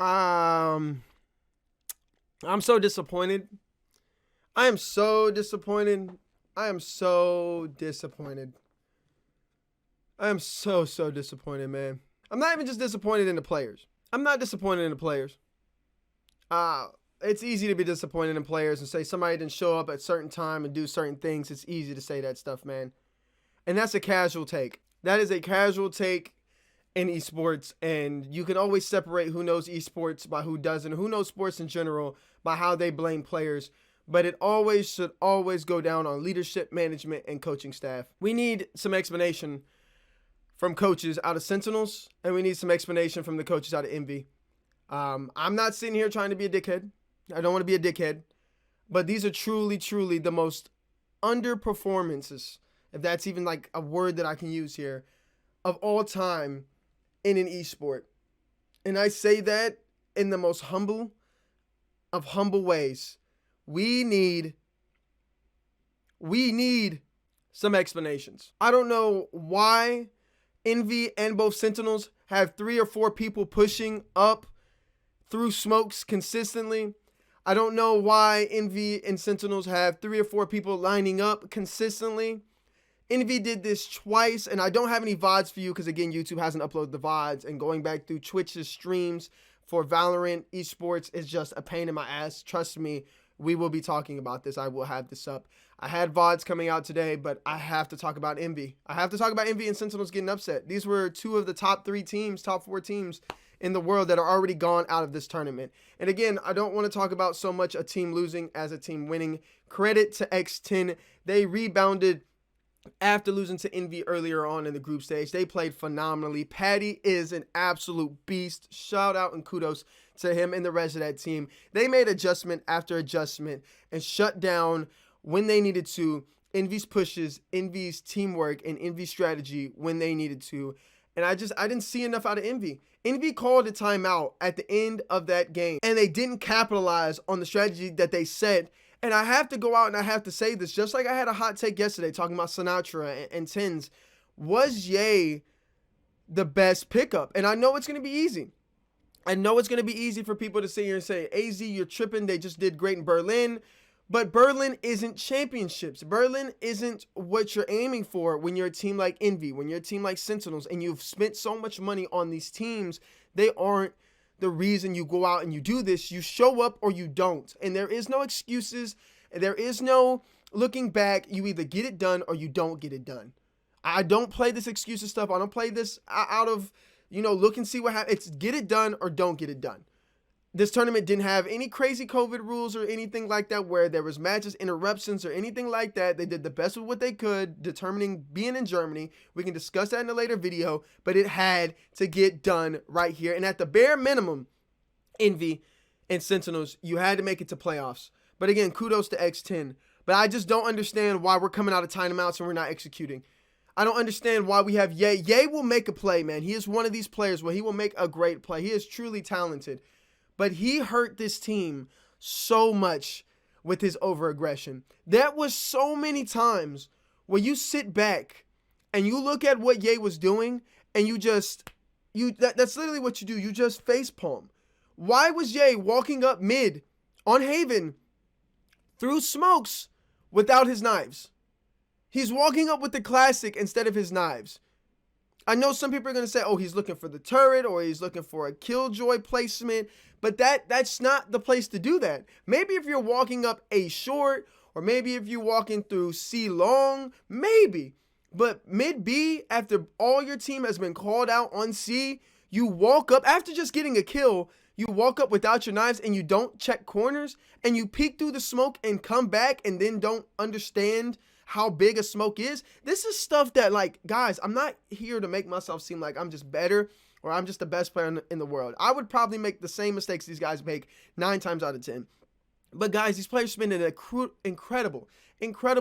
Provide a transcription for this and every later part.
Um, I'm so disappointed. I am so disappointed. I am so disappointed. I am so disappointed, man. I'm not even just disappointed in the players. I'm not disappointed in the players. Uh, it's easy to be disappointed in players and say somebody didn't show up at a certain time and do certain things. It's easy to say that stuff, man. And that's a casual take. That is a casual take in esports, and you can always separate who knows esports by who doesn't, who knows sports in general by how they blame players. But it always should always go down on leadership, management, and coaching staff. We need some explanation from coaches out of Sentinels, and we need some explanation from the coaches out of Envy. I'm not sitting here trying to be a dickhead. I don't want to be a dickhead. But these are truly the most underperformances, if that's even like a word that I can use here, of all time in an esport. And I say that in the most humble of humble ways. We need some explanations. I don't know why Envy and both Sentinels have 3 or 4 people pushing up through smokes consistently. I don't know why Envy and Sentinels have 3 or 4 people lining up consistently. Envy did this twice, and I don't have any VODs for you because, again, YouTube hasn't uploaded the VODs, and going back through Twitch's streams for Valorant esports is just a pain in my ass. Trust me, we will be talking about this. I will have this up. I had VODs coming out today, but I have to talk about Envy. I have to talk about Envy and Sentinels getting upset. These were 2 of the top 3 teams, top 4 teams in the world that are already gone out of this tournament. And again, I don't want to talk about so much a team losing as a team winning. Credit to X10. They rebounded after losing to Envy earlier on in the group stage. They played phenomenally. Patty is an absolute beast. Shout out and kudos to him and the rest of that team. They made adjustment after adjustment and shut down when they needed to Envy's pushes, Envy's teamwork, and Envy's strategy when they needed to. And I didn't see enough out of Envy. Envy called a timeout at the end of that game, and they didn't capitalize on the strategy that they set. And I have to go out and I have to say this, just like I had a hot take yesterday talking about Sinatra and Tens. Was Ye the best pickup? And I know it's going to be easy. I know it's going to be easy for people to sit here and say, AZ, you're tripping. They just did great in Berlin. But Berlin isn't championships. Berlin isn't what you're aiming for when you're a team like Envy, when you're a team like Sentinels, and you've spent so much money on these teams. They aren't the reason you go out and you do this. You show up or you don't. And there is no excuses. There is no looking back. You either get it done or you don't get it done. I don't play this excuses stuff. I don't play this out of, look and see what happens. It's get it done or don't get it done. This tournament didn't have any crazy COVID rules or anything like that where there was matches interruptions or anything like that. They did the best with what they could, determining being in Germany. We can discuss that in a later video, but it had to get done right here. And at the bare minimum, Envy and Sentinels, you had to make it to playoffs. But again, kudos to X10. But I just don't understand why we're coming out of timeouts and we're not executing. I don't understand why we have Ye. Ye will make a play, man. He is one of these players where he will make a great play. He is truly talented. But he hurt this team so much with his overaggression. That was so many times where you sit back and you look at what Ye was doing and that's literally what you do. You just facepalm. Why was Ye walking up mid on Haven through smokes without his knives? He's walking up with the classic instead of his knives. I know some people are going to say, oh, he's looking for the turret or he's looking for a killjoy placement, but that's not the place to do that. Maybe if you're walking up A short or maybe if you're walking through C long, maybe. But mid B, after all your team has been called out on C, you walk up after just getting a kill, you walk up without your knives and you don't check corners and you peek through the smoke and come back and then don't understand how big a smoke is. This is stuff that, like, guys, I'm not here to make myself seem like I'm just better or I'm just the best player in the world. I would probably make the same mistakes these guys make 9 times out of 10. But guys, these players spend an incredible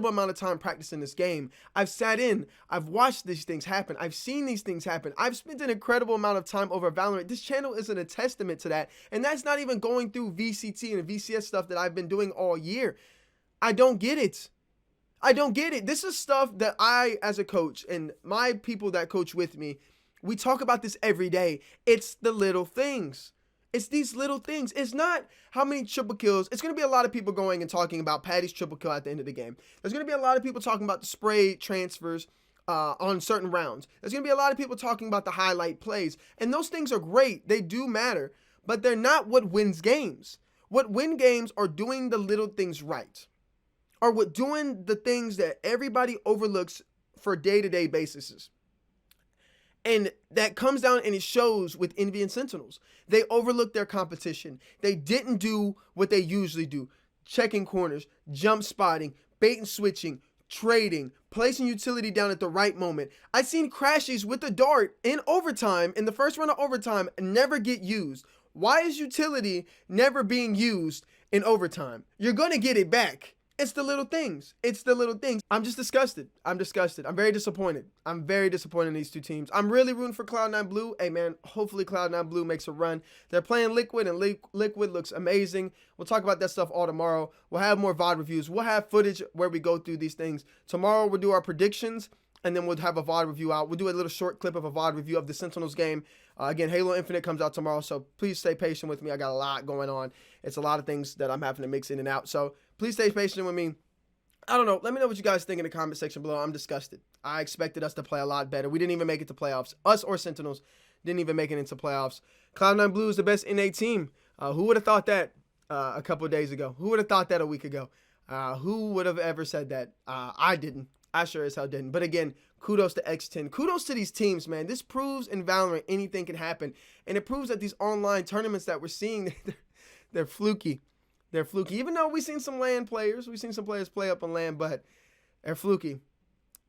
amount of time practicing this game. I've sat in, I've watched these things happen. I've seen these things happen. I've spent an incredible amount of time over Valorant. This channel isn't a testament to that. And that's not even going through VCT and VCS stuff that I've been doing all year. I don't get it. I don't get it. This is stuff that I, as a coach, and my people that coach with me, we talk about this every day. It's the little things. It's these little things. It's not how many triple kills. It's going to be a lot of people going and talking about Patty's triple kill at the end of the game. There's going to be a lot of people talking about the spray transfers on certain rounds. There's going to be a lot of people talking about the highlight plays. And those things are great. They do matter. But they're not what wins games. What win games are doing the little things right. Or what doing the things that everybody overlooks for day-to-day basis. And that comes down and it shows with Envy and Sentinels. They overlooked their competition. They didn't do what they usually do. Checking corners, jump spotting, bait and switching, trading, placing utility down at the right moment. I seen crashes with the dart in overtime, in the first round of overtime, never get used. Why is utility never being used in overtime? You're going to get it back. It's the little things. It's the little things. I'm just disgusted. I'm disgusted. I'm very disappointed. I'm very disappointed in these two teams. I'm really rooting for Cloud9 Blue. Hey, man, hopefully Cloud9 Blue makes a run. They're playing Liquid, and Liquid looks amazing. We'll talk about that stuff all tomorrow. We'll have more VOD reviews. We'll have footage where we go through these things. Tomorrow, we'll do our predictions, and then we'll have a VOD review out. We'll do a little short clip of a VOD review of the Sentinels game. Again, Halo Infinite comes out tomorrow, so please stay patient with me. I got a lot going on. It's a lot of things that I'm having to mix in and out, so please stay patient with me. I don't know. Let me know what you guys think in the comment section below. I'm disgusted. I expected us to play a lot better. We didn't even make it to playoffs. Us or Sentinels didn't even make it into playoffs. Cloud9 Blue is the best NA team. Who would have thought that a couple of days ago? Who would have thought that a week ago? Who would have ever said that? I didn't. I sure as hell didn't. But again, kudos to X10. Kudos to these teams, man. This proves in Valorant anything can happen. And it proves that these online tournaments that we're seeing, they're fluky. They're fluky. Even though we've seen some LAN players. We've seen some players play up on LAN, but they're fluky.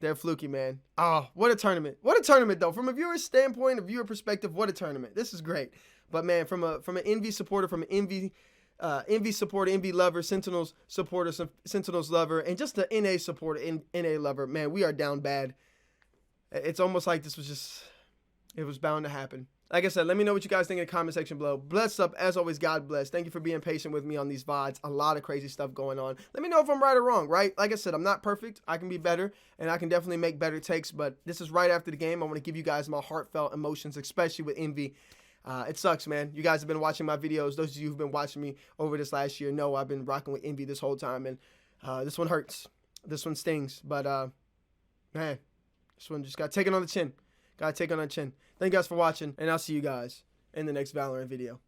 They're fluky, man. Oh, what a tournament. What a tournament, though. From a viewer standpoint, a viewer perspective, what a tournament. This is great. But, man, from an Envy supporter, from an Envy supporter, Envy lover, Sentinels supporter, Sentinels lover, and just the NA supporter, NA lover, man, we are down bad. It's almost like this was just, it was bound to happen. Like I said, let me know what you guys think in the comment section below. Bless up. As always, God bless. Thank you for being patient with me on these VODs. A lot of crazy stuff going on. Let me know if I'm right or wrong, right? Like I said, I'm not perfect. I can be better, and I can definitely make better takes, but this is right after the game. I want to give you guys my heartfelt emotions, especially with Envy. It sucks, man. You guys have been watching my videos. Those of you who've been watching me over this last year know I've been rocking with Envy this whole time, and this one hurts. This one stings, but, man, this one just got taken on the chin. Got taken on the chin. Thank you guys for watching, and I'll see you guys in the next Valorant video.